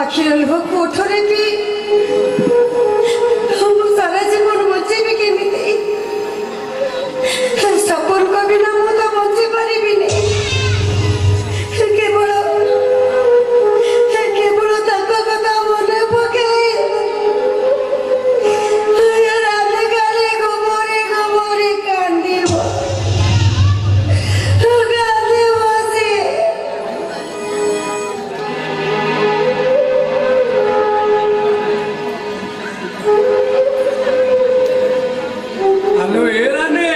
আখির লুহ কোঠরে পি সারা জীবন বঞ্চিবি কেমিতি সপনক বিনা মু তো বঞ্চি পারিবিনি কেবল কেবল তাଙ୍କ কথা মনে পকাই রাতে কালে গোবরে গোবরে কান্দিব কান্দিব সে हेलो ए रानी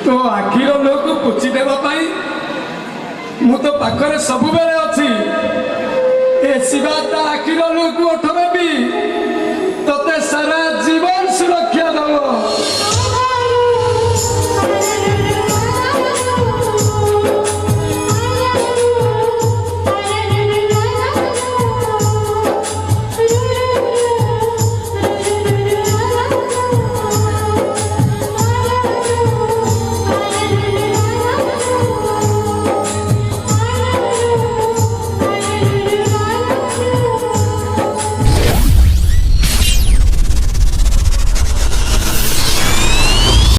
तो आखिर लोक पोछि देबा पाई मु तो पाखरे सब बेले अछि ए शिवा ता आखिर लोक ओठ